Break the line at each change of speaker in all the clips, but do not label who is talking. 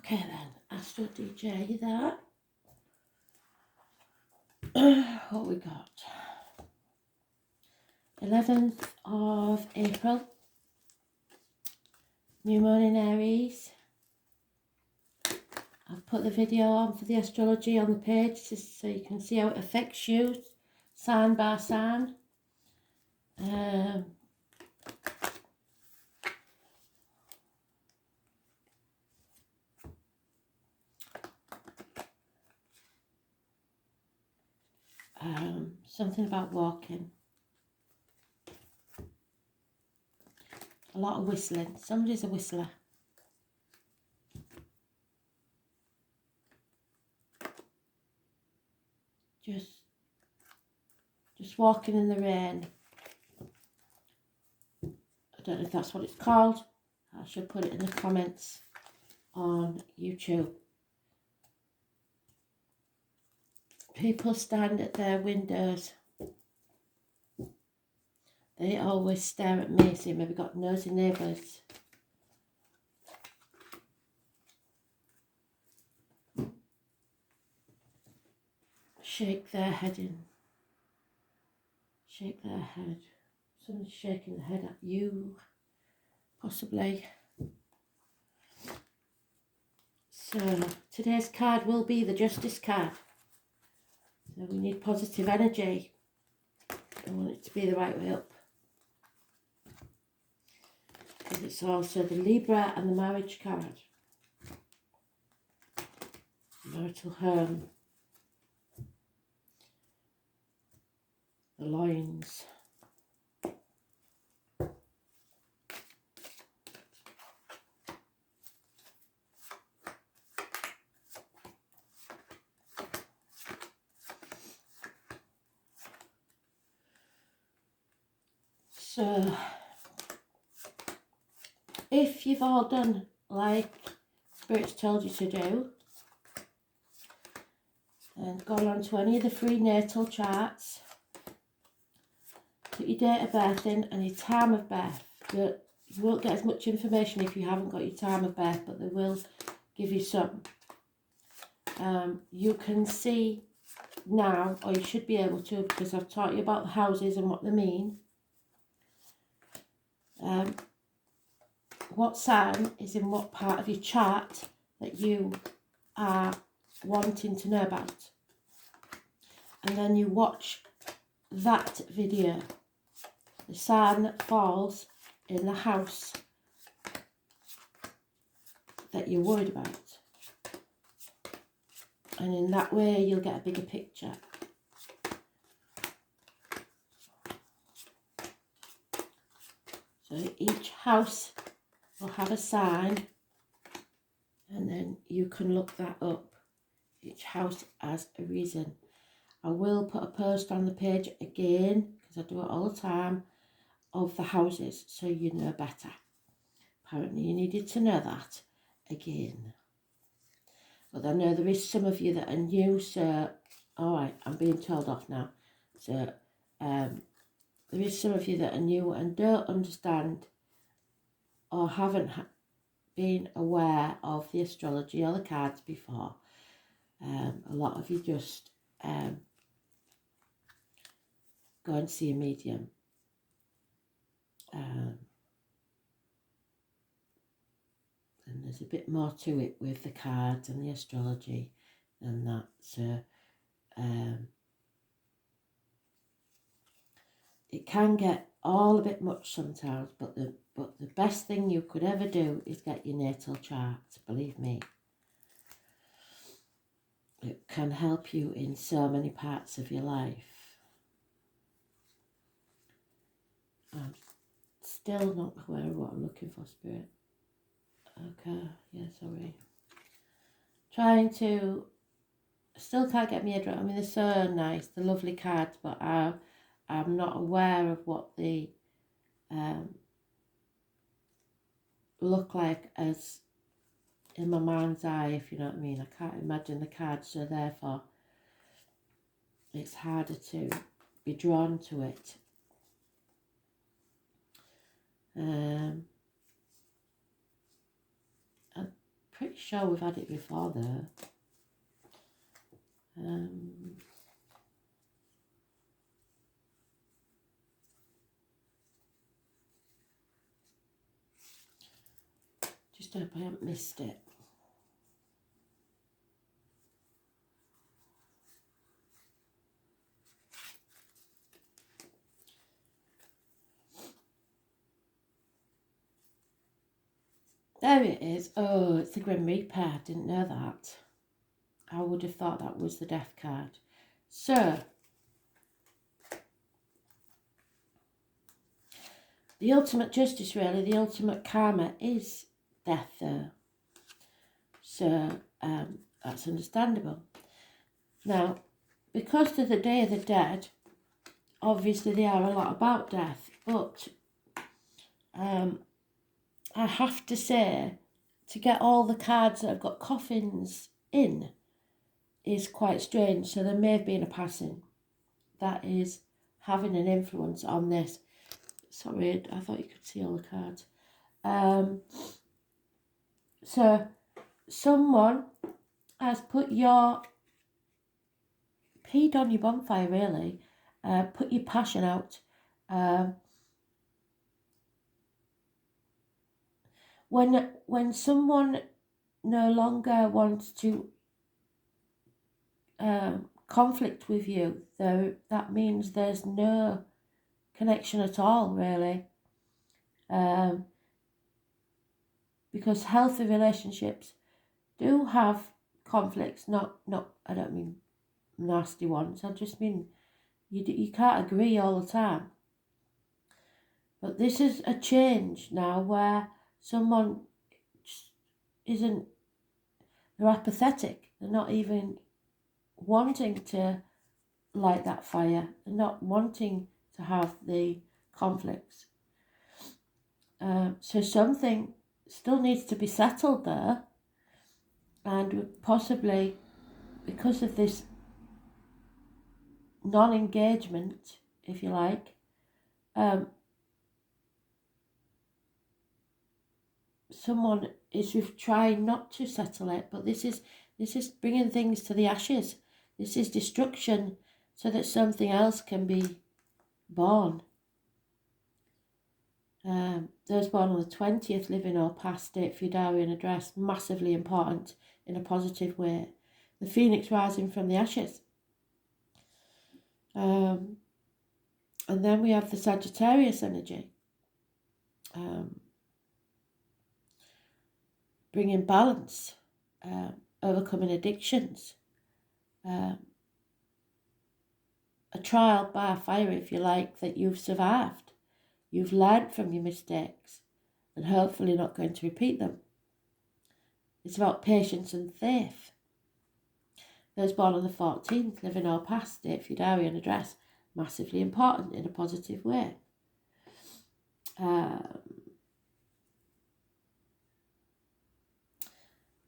Okay then, Astro DJ that. What we got? 11th of April. New moon in Aries. I've put the video on for the astrology on the page just so you can see how it affects you, sign by sign. Something about walking. A lot of whistling. Somebody's a whistler. Just walking in the rain. I don't know if that's what it's called. I should put it in the comments on YouTube. People stand at their windows. They always stare at me, so maybe got nosy neighbours. Shake their head in. Shake their head. Somebody's shaking their head at you, possibly. So today's card will be the Justice card. So we need positive energy. I want it to be the right way up. Because it's also the Libra and the Marriage card. Marital home. The loins. So, if you've all done like Spirit's told you to do, and gone on to any of the free natal charts, put your date of birth in and your time of birth. You won't get as much information if you haven't got your time of birth, but they will give you some. You can see now, or you should be able to, because I've taught you about the houses and what they mean. What sign is in what part of your chart that you are wanting to know about. And then you watch that video. The sign that falls in the house that you're worried about. And in that way you'll get a bigger picture. So each house will have a sign, and then you can look that up. Each house has a reason. I will put a post on the page again, because I do it all the time, of the houses, so you know better. Apparently you needed to know that again. But I know there is some of you that are new, so, alright, I'm being told off now. So, there is some of you that are new and don't understand or haven't been aware of the astrology or the cards before. A lot of you just go and see a medium. And there's a bit more to it with the cards and the astrology than that. So it can get all a bit much sometimes, but the best thing you could ever do is get your natal chart, believe me. It can help you in so many parts of your life. I'm still not aware of what I'm looking for, Spirit. Okay, yeah, sorry. Trying to, still can't get my head right. I mean, they're so nice, they're lovely cards, but I'm not aware of what they look like as in my mind's eye, if you know what I mean. I can't imagine the cards, so therefore it's harder to be drawn to it. pretty sure we've had it before though. Just hope I haven't missed it. There it is. Oh, it's the Grim Reaper. I didn't know that. I would have thought that was the death card. So, the ultimate justice, really, the ultimate karma is death, though. So, that's understandable. Now, because of the Day of the Dead, obviously they are a lot about death, but I have to say, to get all the cards that have got coffins in is quite strange. So there may have been a passing that is having an influence on this. Sorry, I thought you could see all the cards. So someone has peed on your bonfire, really. Put your passion out. When someone no longer wants to conflict with you, that means there's no connection at all, really. Because healthy relationships do have conflicts, not I don't mean nasty ones, I just mean you can't agree all the time. But this is a change now where someone isn't, they're apathetic, they're not even wanting to light that fire, they're not wanting to have the conflicts. So something still needs to be settled there, and possibly because of this non-engagement, if you like, someone is trying not to settle it, but this is bringing things to the ashes. This is destruction so that something else can be born. Those born on the 20th, living or past, date for your diary and address, massively important in a positive way. The phoenix rising from the ashes. And then we have the Sagittarius energy. Bringing balance, overcoming addictions, a trial by fire, if you like, that you've survived. You've learned from your mistakes and hopefully not going to repeat them. It's about patience and faith. Those born on the 14th, living or past, date for your diary and address, massively important in a positive way.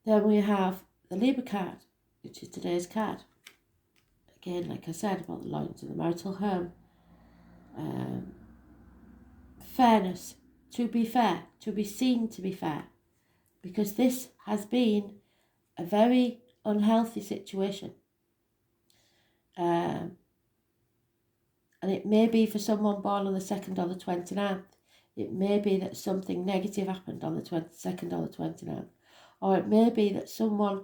Then we have the Libra card, which is today's card. Again, like I said, about the lines of the marital home. Fairness, to be fair, to be seen to be fair. Because this has been a very unhealthy situation. And it may be for someone born on the 2nd or the 29th. It may be that something negative happened on the 22nd or the 29th. Or it may be that someone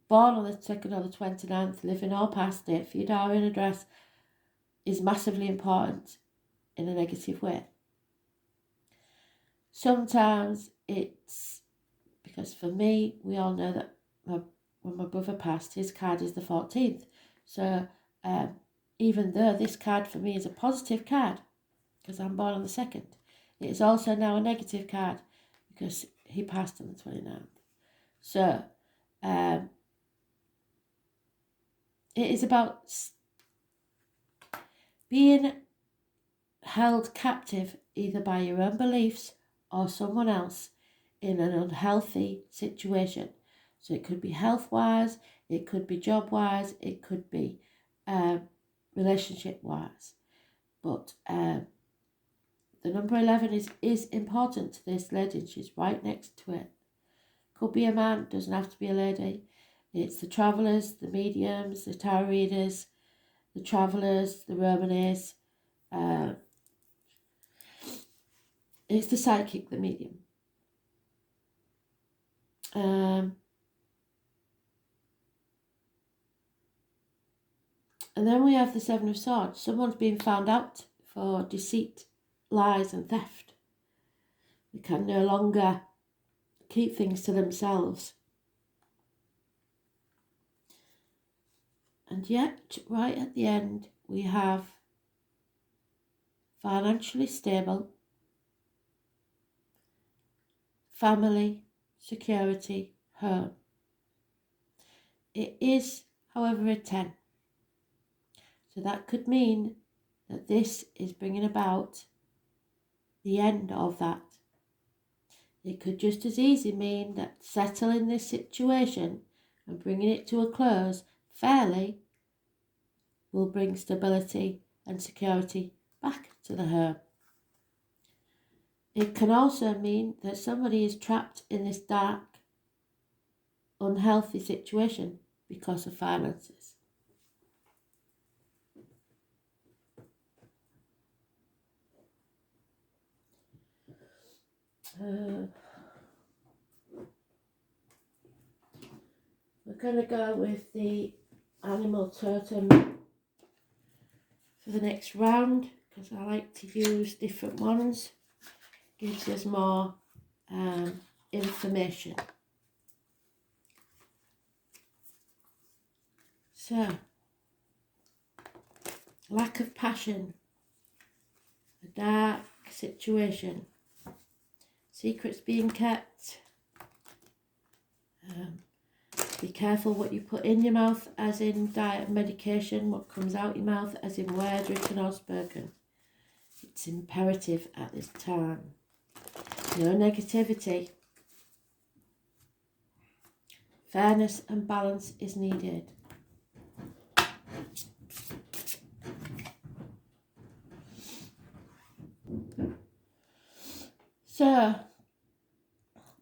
born on the 2nd or the 29th, living or past date for your diary and address, is massively important in a negative way. Sometimes it's because for me, we all know that when my brother passed, his card is the 14th. So even though this card for me is a positive card, because I'm born on the 2nd, it is also now a negative card because he passed on the 29th. So it is about being held captive either by your own beliefs or someone else in an unhealthy situation. So it could be health-wise, it could be job-wise, it could be relationship-wise. But the number 11 is important to this lady, and she's right next to it. Could be a man, doesn't have to be a lady. It's the travellers, the mediums, the tarot readers, the travellers, the Romanes. It's the psychic, the medium. And then we have the Seven of Swords. Someone's been found out for deceit, lies and theft. They can no longer keep things to themselves. And yet, right at the end, we have financially stable, family, security, home. It is, however, a 10. So that could mean that this is bringing about the end of that. It could just as easily mean that settling this situation and bringing it to a close fairly will bring stability and security back to the home. It can also mean that somebody is trapped in this dark, unhealthy situation because of finances. We're going to go with the animal totem for the next round because I like to use different ones. Gives us more information. So, lack of passion, a dark situation, secrets being kept. Be careful what you put in your mouth, as in diet and medication, what comes out your mouth, as in word, written or spoken. It's imperative at this time. No negativity. Fairness and balance is needed. So,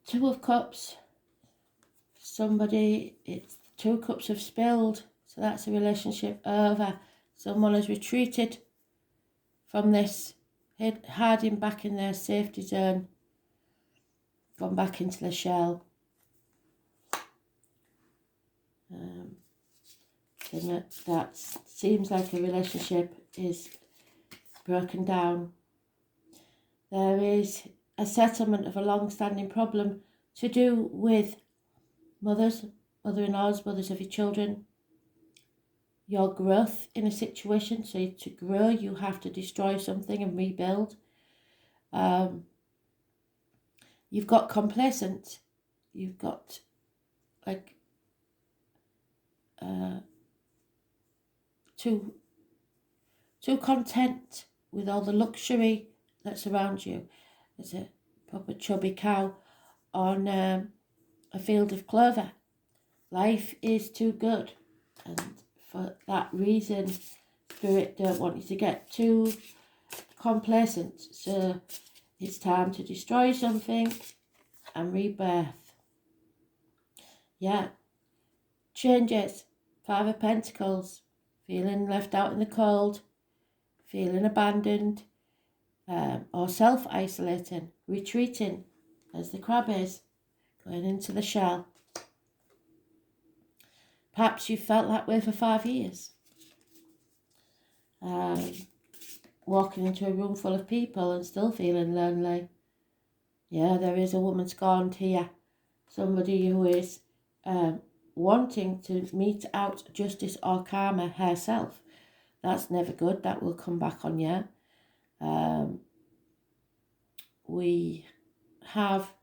Two of Cups. Somebody, it's 2 cups have spilled, so that's a relationship over. Someone has retreated from this, hiding back in their safety zone, gone back into the shell. And that seems like a relationship is broken down. There is a settlement of a long-standing problem to do with mothers, mother-in-laws, mothers of your children, your growth in a situation. So to grow, you have to destroy something and rebuild. You've got complacent. You've got like too content with all the luxury that's around you. There's a proper chubby cow on a field of clover. Life is too good, and for that reason, Spirit don't want you to get too complacent. So it's time to destroy something and rebirth. Yeah. Changes. 5 of Pentacles. Feeling left out in the cold. Feeling abandoned. Or self-isolating. Retreating, as the crab is. Going into the shell. Perhaps you felt that way for 5 years. Walking into a room full of people and still feeling lonely. Yeah, there is a woman scorned here. Somebody who is wanting to mete out justice or karma herself. That's never good. That will come back on you. We have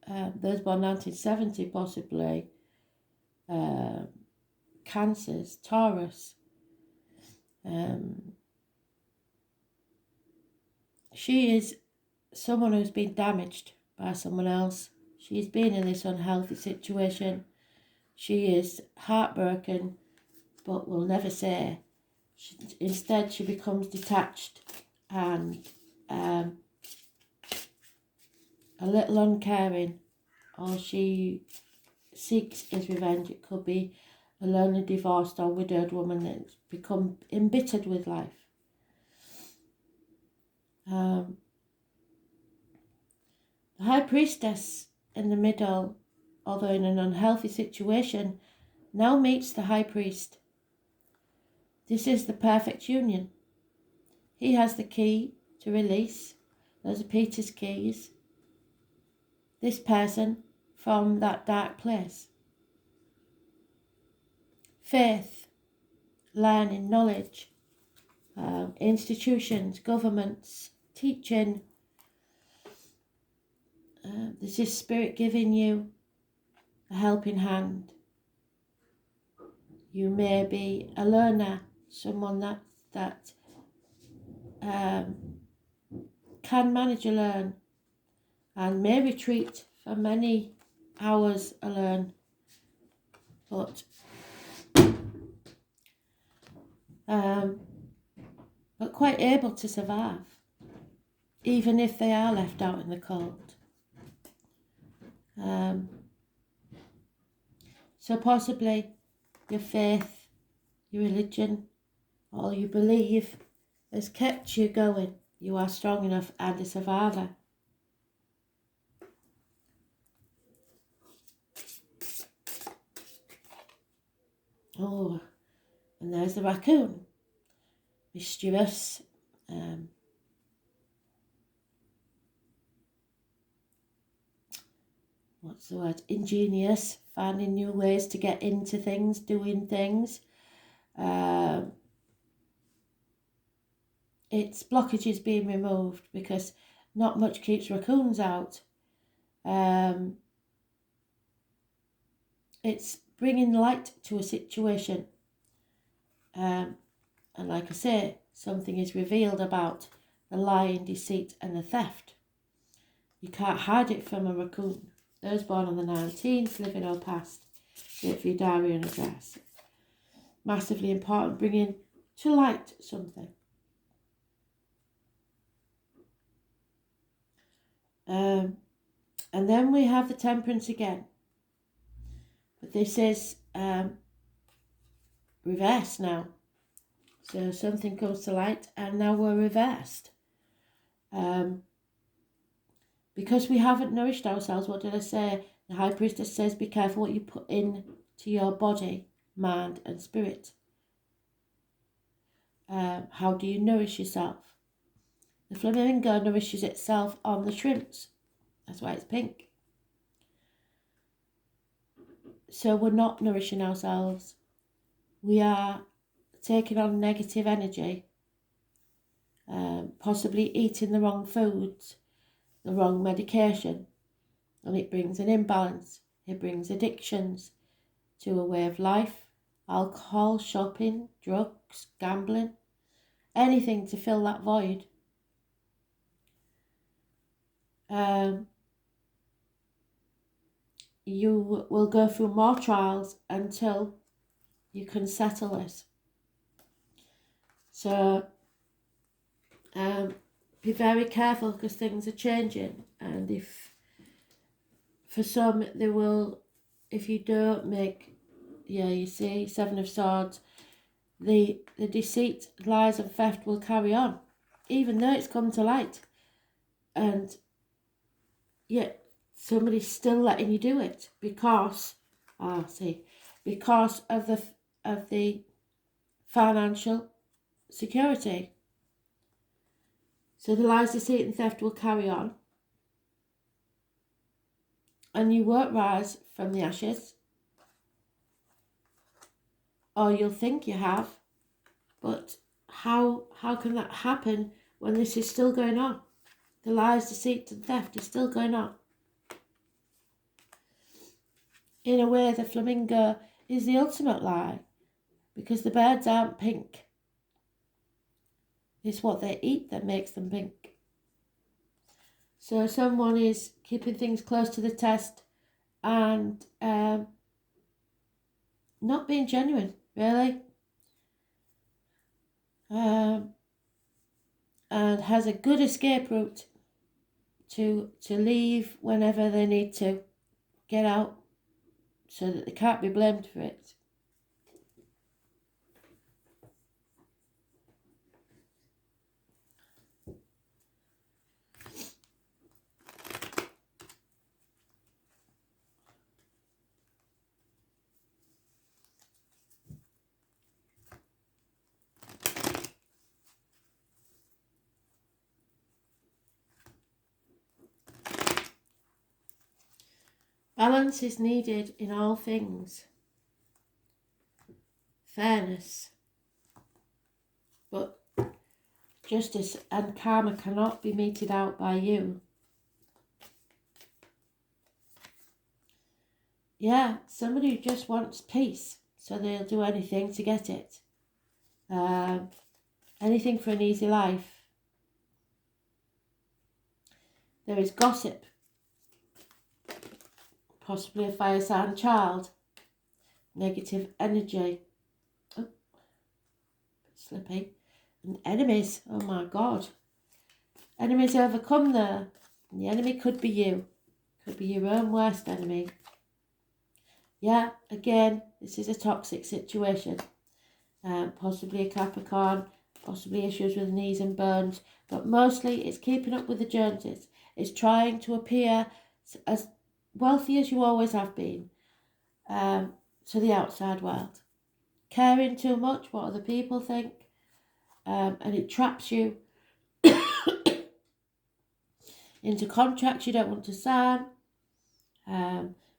those born 1970 possibly. Cancers, Taurus. She is someone who's been damaged by someone else. She's been in this unhealthy situation. She is heartbroken, but will never say. Instead, she becomes detached and a little uncaring. All she seeks is revenge. It could be a lonely, divorced or widowed woman that's become embittered with life. The High Priestess in the middle, although in an unhealthy situation, now meets the High Priest. This is the perfect union. He has the key to release, those are Peter's keys, this person from that dark place. Faith, learning, knowledge, institutions, governments, teaching. This is Spirit giving you a helping hand. You may be a learner, someone that can manage alone and may retreat for many hours alone, but quite able to survive, even if they are left out in the cold. So possibly your faith, your religion, all you believe has kept you going. You are strong enough and a survivor. Oh, and there's the raccoon. Mischievous. What's the word? Ingenious. Finding new ways to get into things, doing things. Its blockages being removed because not much keeps raccoons out. It's bringing light to a situation. And like I say, something is revealed about the lying, deceit and the theft. You can't hide it from a raccoon. Those born on the 19th, living or past, wait for your diary and address. Massively important, bringing to light something. And then we have the Temperance again. But this is reversed now. So something comes to light and now we're reversed. Because we haven't nourished ourselves, what did I say? The High Priestess says, be careful what you put in to your body, mind and spirit. How do you nourish yourself? The flamingo nourishes itself on the shrimps. That's why it's pink. So we're not nourishing ourselves. We are taking on negative energy, possibly eating the wrong foods, the wrong medication, and it brings an imbalance. It brings addictions to a way of life, alcohol, shopping, drugs, gambling, anything to fill that void. You will go through more trials until you can settle it. So be very careful because things are changing, and if for some they will, if you don't make, you see, 7 of Swords, the deceit, lies and theft will carry on, even though it's come to light, and yet somebody's still letting you do it because because of the financial security. So the lies, deceit and theft will carry on, and you won't rise from the ashes, or you'll think you have, but how can that happen when this is still going on? The lies, deceit and theft is still going on. In a way, the flamingo is the ultimate lie, because the birds aren't pink. It's what they eat that makes them pink. So someone is keeping things close to the test and not being genuine, really. And has a good escape route to leave whenever they need to get out, so that they can't be blamed for it. Balance is needed in all things. Fairness. But justice and karma cannot be meted out by you. Yeah, somebody who just wants peace, so they'll do anything to get it. Anything for an easy life. There is gossip. Possibly a fire sign child. Negative energy. Oh, slippy. And enemies. Oh my God. Enemies overcome there. And the enemy could be you. Could be your own worst enemy. Yeah, again, this is a toxic situation. Possibly a Capricorn. Possibly issues with knees and bones. But mostly it's keeping up with the Joneses. It's trying to appear as wealthy as you always have been to the outside world. Caring too much what other people think, and it traps you into contracts you don't want to sign,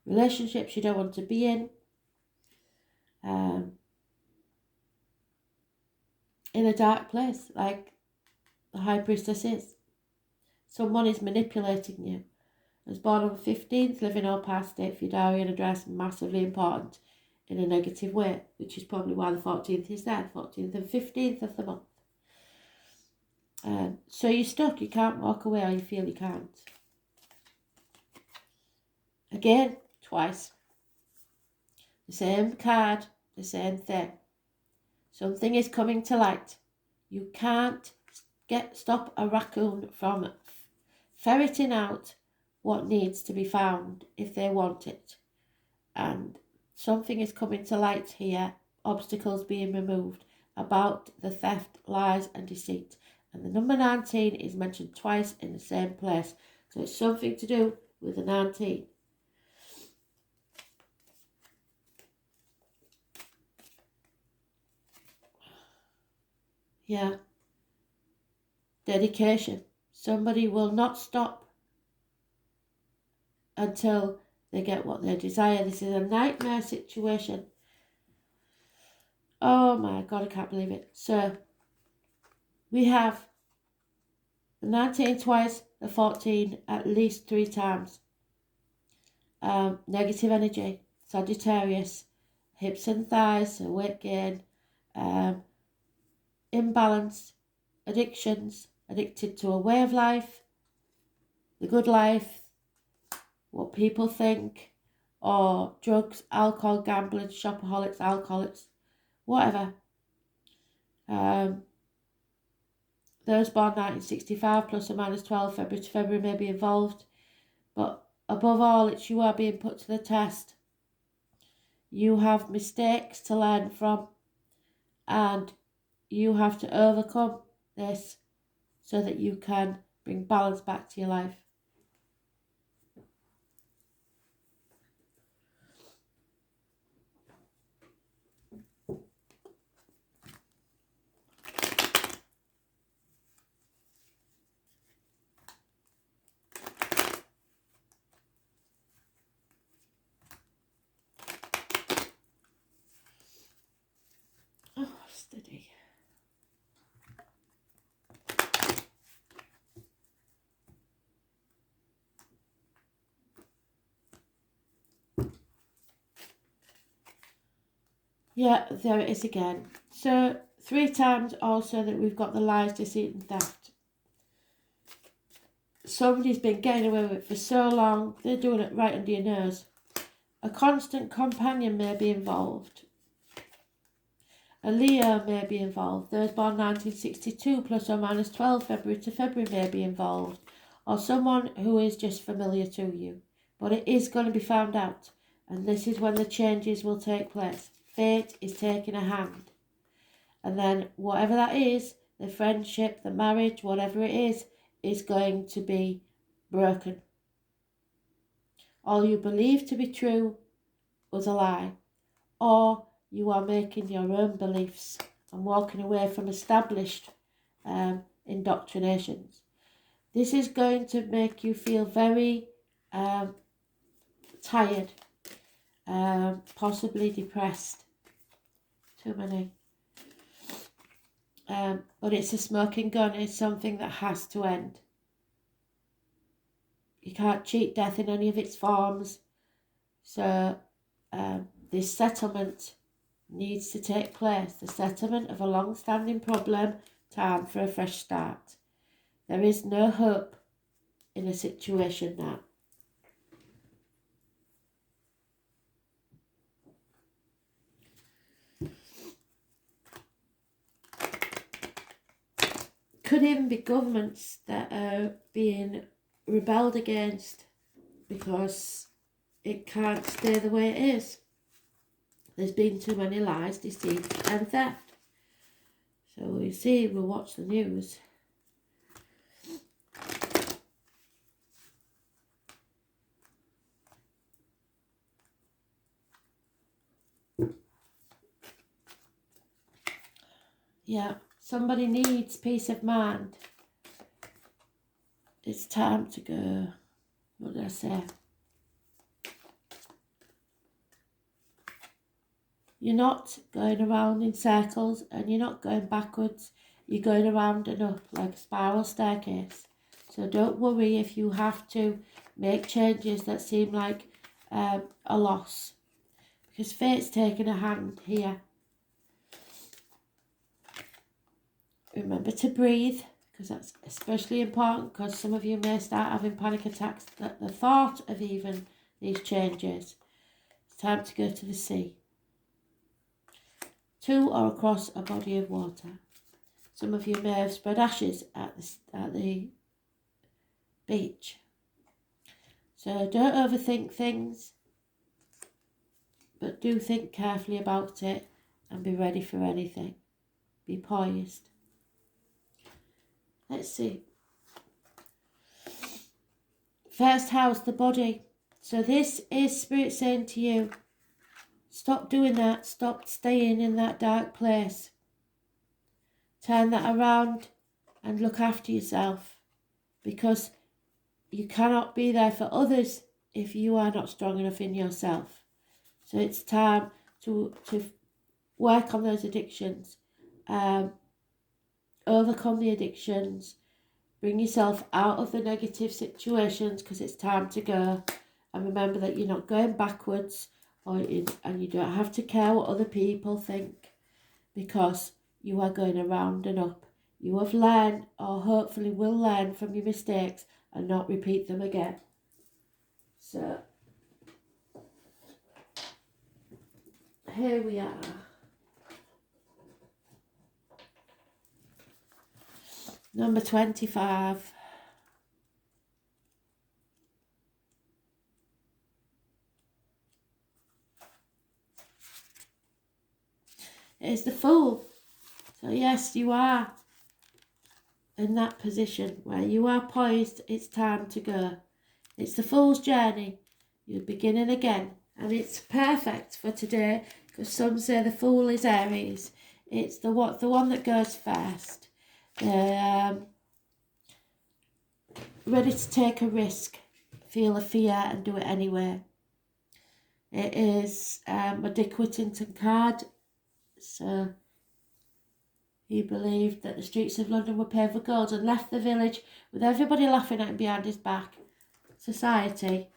relationships you don't want to be in a dark place, like the High Priestess is. Someone is manipulating you. I was born on the 15th, living all past date for your diary and address, massively important in a negative way, which is probably why the 14th is there, 14th and 15th of the month. So you're stuck, you can't walk away, or you feel you can't. Again, twice. The same card, the same thing. Something is coming to light. You can't stop a raccoon from ferreting out what needs to be found if they want it. And something is coming to light here, obstacles being removed about the theft, lies and deceit. And the number 19 is mentioned twice in the same place. So it's something to do with the 19. Yeah. Dedication. Somebody will not stop until they get what they desire. This is a nightmare situation. Oh my God, I can't believe it. So we have the 19 twice, the 14 at least 3 times. Negative energy, Sagittarius, hips and thighs, so weight gain, imbalance, addictions, addicted to a way of life, the good life, what people think, or drugs, alcohol, gambling, shopaholics, alcoholics, whatever. Those born 1965 plus or minus 12 February to February may be involved, but above all, it's you are being put to the test. You have mistakes to learn from, and you have to overcome this so that you can bring balance back to your life. Oh, steady. Yeah, there it is again. So 3 times also that we've got the lies, deceit and theft. Somebody's been getting away with it for so long, they're doing it right under your nose. A constant companion may be involved. A Leo may be involved. Those born 1962 plus or minus 12 February to February may be involved. or someone who is just familiar to you. But it is going to be found out, and this is when the changes will take place. Fate is taking a hand. And then whatever that is, the friendship, the marriage, whatever it is going to be broken. All you believe to be true was a lie, or you are making your own beliefs and walking away from established indoctrinations. This is going to make you feel very tired, possibly depressed. Too many. But it's a smoking gun. It's something that has to end. You can't cheat death in any of its forms. So this settlement needs to take place. The settlement of a long-standing problem, time for a fresh start. There is no hope in a situation now. Could even be governments that are being rebelled against because it can't stay the way it is. There's been too many lies, deceit and theft. So we see, we'll watch the news. Yeah, somebody needs peace of mind. It's time to go. What did I say? You're not going around in circles and you're not going backwards. You're going around and up like a spiral staircase. So don't worry if you have to make changes that seem like a loss. Because fate's taking a hand here. Remember to breathe, because that's especially important, because some of you may start having panic attacks at the thought of even these changes. It's time to go to the sea. To or across a body of water. Some of you may have spread ashes at the beach. So don't overthink things, but do think carefully about it and be ready for anything. Be poised. Let's see. First house, the body. So this is Spirit saying to you, stop doing that. Stop staying in that dark place. Turn that around and look after yourself, because you cannot be there for others if you are not strong enough in yourself. So it's time to work on those addictions, overcome the addictions, bring yourself out of the negative situations, because it's time to go. And remember that you're not going backwards, and you don't have to care what other people think, because you are going around and up. You have learned, or hopefully will learn from your mistakes and not repeat them again. So, here we are. Number 25. It's the Fool. So yes, you are in that position where you are poised. It's time to go. It's the Fool's journey. You're beginning again. And it's perfect for today, because some say the Fool is Aries. It's the one that goes first. Ready to take a risk, feel a fear and do it anyway. It is a Dick Whittington card. So he believed that the streets of London were paved with gold and left the village with everybody laughing at him behind his back. Society,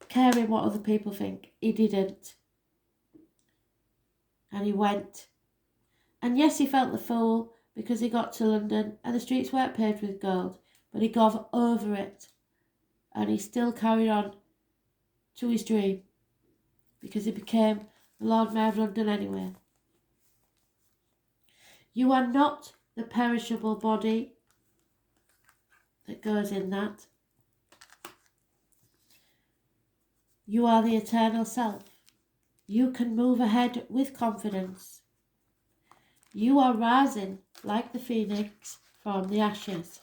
caring what other people think. He didn't. And he went. And yes, he felt the fool, because he got to London and the streets weren't paved with gold, but he got over it. And he still carried on to his dream, because he became the Lord Mayor of London anyway. You are not the perishable body. that goes in that. You are the eternal self. You can move ahead with confidence. You are rising like the phoenix from the ashes.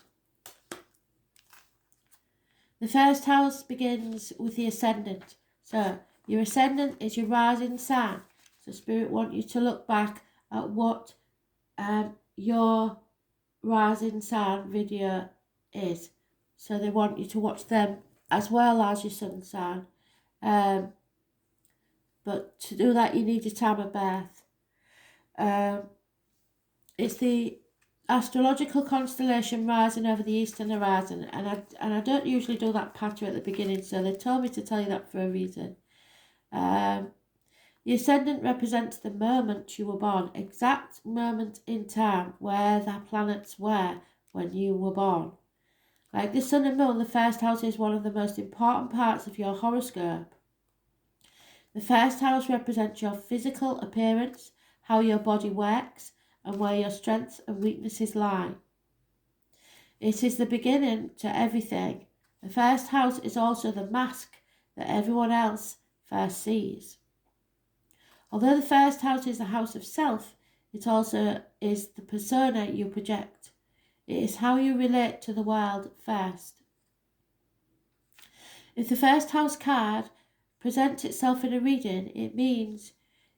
The first house begins with the ascendant. So your ascendant is your rising sign. So Spirit want you to look back at what your rising sign video is. So they want you to watch them as well as your sun sign. But to do that, you need your time of birth. It's the astrological constellation rising over the eastern horizon, and I don't usually do that pattern at the beginning, so they told me to tell you that for a reason. The ascendant represents the moment you were born, exact moment in time where the planets were when you were born. Like the sun and moon, the first house is one of the most important parts of your horoscope. The first house represents your physical appearance, how your body works, and where your strengths and weaknesses lie. It is the beginning to everything. The first house is also the mask that everyone else first sees. Although the first house is the house of self, it also is the persona you project. It is how you relate to the world first. If the first house card presents itself in a reading, it means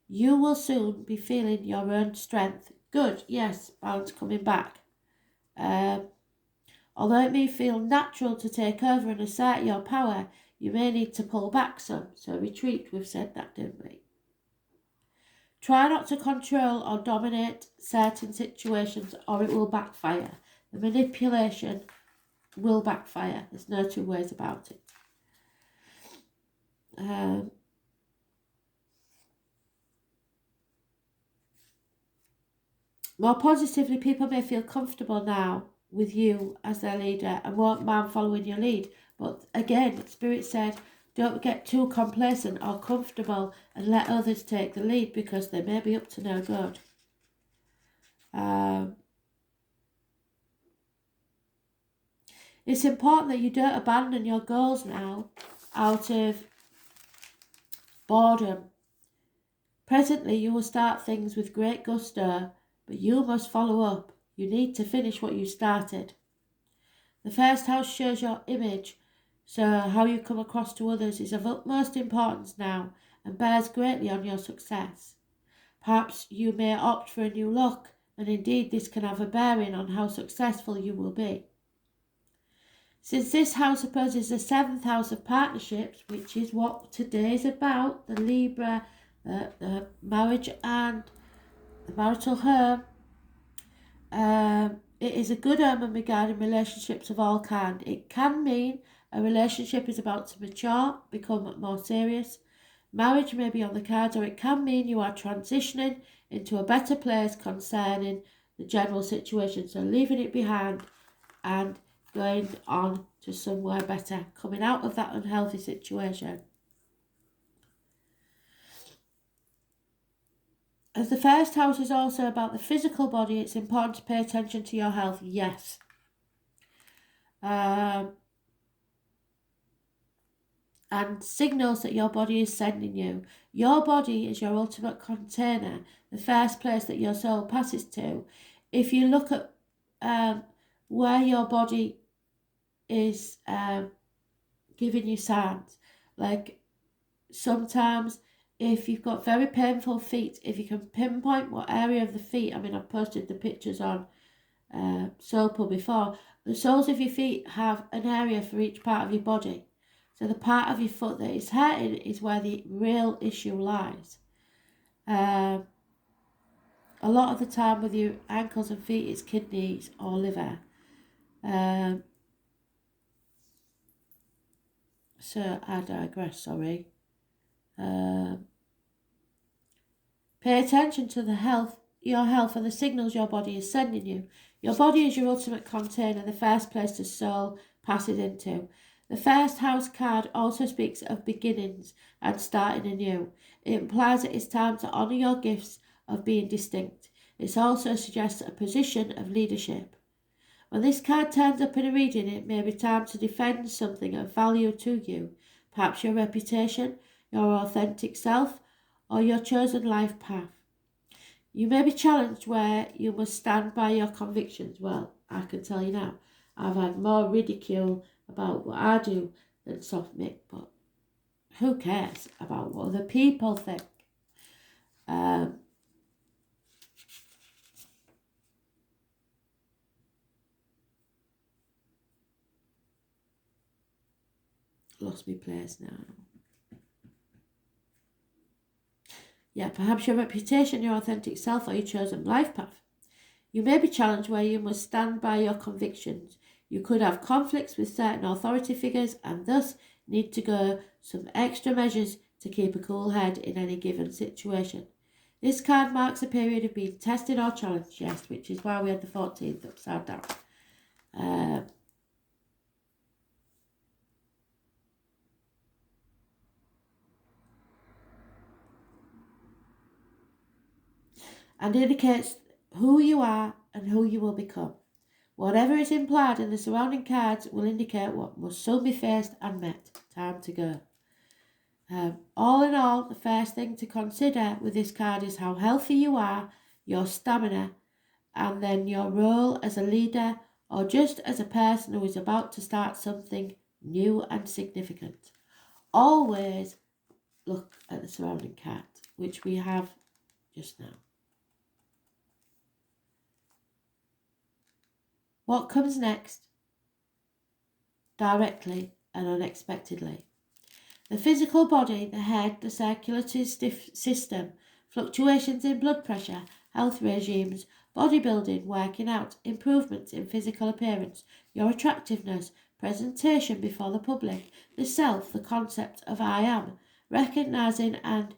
you will soon be feeling your own strength. Good, yes, balance coming back. Although it may feel natural to take over and assert your power, you may need to pull back some. So retreat, we've said that, didn't we? Try not to control or dominate certain situations or it will backfire. The manipulation will backfire. There's no two ways about it. More positively, people may feel comfortable now with you as their leader and won't mind following your lead. But again, Spirit said, don't get too complacent or comfortable and let others take the lead because they may be up to no good. It's important that you don't abandon your goals now out of boredom. Presently, you will start things with great gusto, but you must follow up. You need to finish what you started. The first house shows your image, so how you come across to others is of utmost importance now and bears greatly on your success. Perhaps you may opt for a new look, and indeed this can have a bearing on how successful you will be. Since this house opposes the seventh house of partnerships, which is what today is about, the Libra, the marriage and the marital home, it is a good omen regarding relationships of all kinds. It can mean a relationship is about to mature, become more serious. Marriage may be on the cards, or it can mean you are transitioning into a better place concerning the general situation. So leaving it behind and going on to somewhere better, coming out of that unhealthy situation. As the first house is also about the physical body, it's important to pay attention to your health, yes. And signals that your body is sending you. Your body is your ultimate container, the first place that your soul passes to. If you look at where your body is giving you signs, like sometimes if you've got very painful feet, if you can pinpoint what area of the feet, I mean I've posted the pictures on Soulpool before, the soles of your feet have an area for each part of your body. So the part of your foot that is hurting is where the real issue lies. A lot of the time with your ankles and feet it's kidneys or liver. So I digress, sorry. Pay attention to your health and the signals your body is sending you. Your body is your ultimate container, the first place the soul passes into. The first house card also speaks of beginnings and starting anew. It implies that it's time to honour your gifts of being distinct. It also suggests a position of leadership. When this card turns up in a reading, it may be time to defend something of value to you, perhaps your reputation, your authentic self, or your chosen life path. You may be challenged where you must stand by your convictions. Well, I can tell you now, I've had more ridicule about what I do than soft Mick, but who cares about what other people think? Lost my place now. Yeah, perhaps your reputation, your authentic self, or your chosen life path. You may be challenged where you must stand by your convictions. You could have conflicts with certain authority figures and thus need to go some extra measures to keep a cool head in any given situation. This card marks a period of being tested or challenged, yes, which is why we had the 14th upside down. And indicates who you are and who you will become. Whatever is implied in the surrounding cards will indicate what must soon be faced and met. Time to go. All in all, the first thing to consider with this card is how healthy you are, your stamina, and then your role as a leader or just as a person who is about to start something new and significant. Always look at the surrounding cards, which we have just now. What comes next? Directly and unexpectedly. The physical body, the head, the circulatory system, fluctuations in blood pressure, health regimes, bodybuilding, working out, improvements in physical appearance, your attractiveness, presentation before the public, the self, the concept of I am, recognition and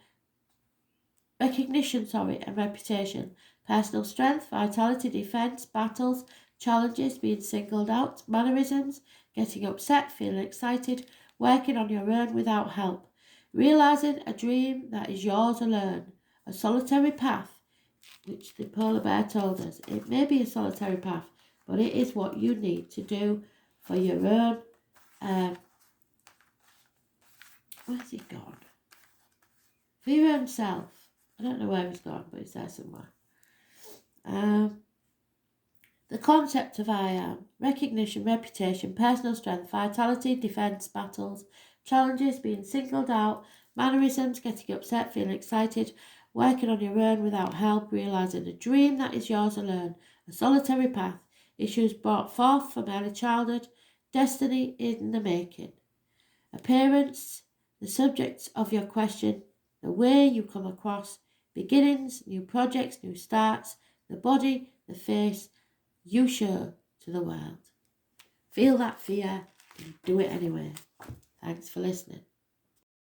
reputation, personal strength, vitality, defense, battles, challenges, being singled out, mannerisms, getting upset, feeling excited, working on your own without help, realizing a dream that is yours alone, a solitary path, which the polar bear told us. It may be a solitary path, but it is what you need to do for your own, where's he gone? For your own self. I don't know where he's gone, but he's there somewhere. The concept of I am, recognition, reputation, personal strength, vitality, defense, battles, challenges, being singled out, mannerisms, getting upset, feeling excited, working on your own without help, realizing a dream that is yours alone, a solitary path, issues brought forth from early childhood, destiny in the making. Appearance, the subject of your question, the way you come across, beginnings, new projects, new starts, the body, the face, you show to the world. Feel that fear and do it anyway. Thanks for listening.